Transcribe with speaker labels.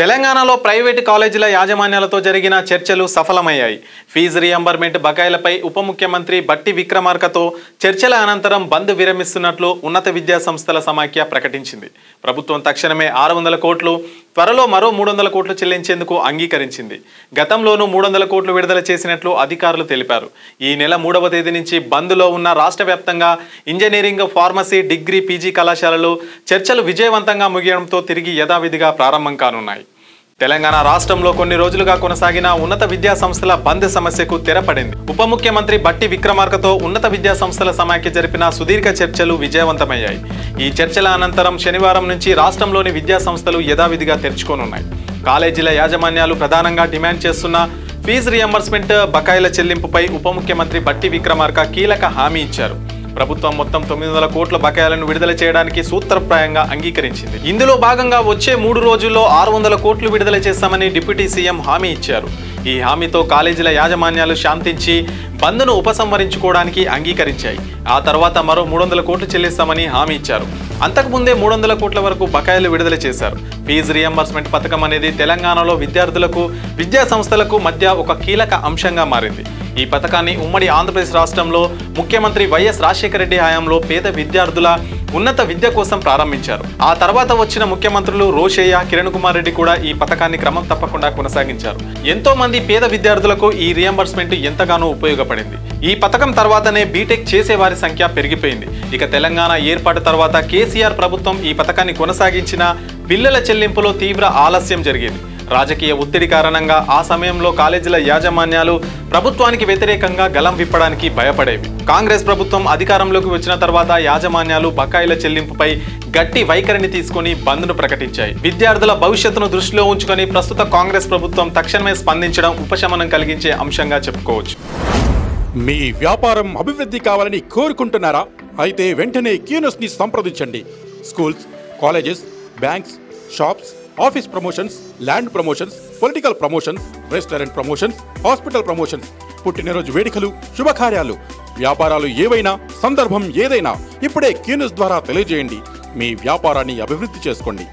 Speaker 1: తెలంగాణలో ప్రైవేటు కాలేజీల యాజమాన్యాలతో జరిగిన చర్చలు సఫలమయ్యాయి. ఫీజు రీయింబర్స్మెంట్ బకాయిలపై ఉప ముఖ్యమంత్రి బట్టి విక్రమార్కతో చర్చల అనంతరం బంద్ విరమిస్తున్నట్లు ఉన్నత విద్యా సంస్థల సమాఖ్య ప్రకటించింది. ప్రభుత్వం తక్షణమే 600 కోట్లు, త్వరలో మరో 300 కోట్లు చెల్లించేందుకు అంగీకరించింది. గతంలోనూ 300 కోట్లు విడుదల చేసినట్లు అధికారులు తెలిపారు. ఈ నెల 3వ తేదీ నుంచి బంద్లో ఉన్న రాష్ట్ర వ్యాప్తంగా ఇంజనీరింగ్, ఫార్మసీ, డిగ్రీ, పీజీ కళాశాలలు చర్చలు విజయవంతంగా ముగియడంతో తిరిగి యథావిధిగా ప్రారంభం కానున్నాయి. తెలంగాణ రాష్ట్రంలో కొన్ని రోజులుగా కొనసాగిన ఉన్నత విద్యా సంస్థల బంద్ సమస్యకు తెరపడింది. ఉప ముఖ్యమంత్రి బట్టి విక్రమార్కతో ఉన్నత విద్యా సంస్థల సమాఖ్య జరిపిన సుదీర్ఘ చర్చలు విజయవంతమయ్యాయి. ఈ చర్చల అనంతరం శనివారం నుంచి రాష్ట్రంలోని విద్యా సంస్థలు యథావిధిగా తెరుచుకోనున్నాయి. కాలేజీల యాజమాన్యాలు ప్రధానంగా డిమాండ్ చేస్తున్న ఫీజు రీయింబర్స్మెంట్ బకాయిల చెల్లింపుపై ఉప ముఖ్యమంత్రి బట్టి విక్రమార్క కీలక హామీ ఇచ్చారు. ప్రభుత్వం మొత్తం 900 కోట్ల బకాయిలను విడుదల చేయడానికి సూత్రప్రాయంగా అంగీకరించింది. ఇందులో భాగంగా వచ్చే 3 రోజుల్లో 600 కోట్లు విడుదల చేస్తామని డిప్యూటీ సీఎం హామీ ఇచ్చారు. ఈ హామీతో కాలేజీల యాజమాన్యాలు శాంతించి బంద్ను ఉపసంహరించుకోవడానికి అంగీకరించాయి. ఆ తర్వాత మరో 300 కోట్లు చెల్లిస్తామని హామీ ఇచ్చారు. అంతకుముందే 300 కోట్ల వరకు బకాయిలు విడుదల చేశారు. ఫీజు రీయింబర్స్మెంట్ పథకం అనేది తెలంగాణలో విద్యార్థులకు, విద్యా సంస్థలకు మధ్య ఒక కీలక అంశంగా మారింది. ఈ పథకాన్ని ఉమ్మడి ఆంధ్రప్రదేశ్ రాష్ట్రంలో ముఖ్యమంత్రి వైఎస్ రాజశేఖర రెడ్డి హయాంలో పేద విద్యార్థుల ఉన్నత విద్య కోసం ప్రారంభించారు. ఆ తర్వాత వచ్చిన ముఖ్యమంత్రులు రోషయ్య, కిరణ్ కుమార్ రెడ్డి కూడా ఈ పథకాన్ని క్రమం తప్పకుండా కొనసాగించారు. ఎంతో మంది పేద విద్యార్థులకు ఈ రీయింబర్స్మెంట్ ఎంతగానో ఉపయోగపడింది. ఈ పథకం తర్వాతనే బీటెక్ చేసే వారి సంఖ్య పెరిగిపోయింది. ఇక తెలంగాణ ఏర్పాటు తర్వాత కేసీఆర్ ప్రభుత్వం ఈ పథకాన్ని కొనసాగించిన బిల్లుల చెల్లింపులో తీవ్ర ఆలస్యం జరిగేది. రాజకీయ ఒత్తిడి కారణంగా ఆ సమయంలో కాలేజీల యాజమాన్యాలు ప్రభుత్వానికి వ్యతిరేకంగా గలం విప్పడానికి భయపడేవి. కాంగ్రెస్ ప్రభుత్వం అధికారంలోకి వచ్చిన తర్వాత యాజమాన్యాలు బకాయిల చెల్లింపుపై గట్టి వైఖరిని తీసుకుని బంద్ను ప్రకటించాయి. విద్యార్థుల భవిష్యత్తును దృష్టిలో ఉంచుకొని ప్రస్తుత కాంగ్రెస్ ప్రభుత్వం తక్షణమే స్పందించడం ఉపశమనం కలిగించే అంశంగా చెప్పుకోవచ్చు.
Speaker 2: మీ వ్యాపారం అభివృద్ధి కావాలని కోరుకుంటున్నారా? అయితే వెంటనే క్యూనస్ని సంప్రదించండి. Schools, colleges, banks, shops, office promotions, land promotions, political promotions, restaurant promotions, hospital promotions, పుట్టినరోజు వేడుకలు, శుభకార్యాలు, వ్యాపారాలు ఏవైనా, సందర్భం ఏదైనా ఇప్పుడే క్యూనస్ ద్వారా తెలియజేయండి. మీ వ్యాపారాన్ని అభివృద్ధి చేసుకోండి.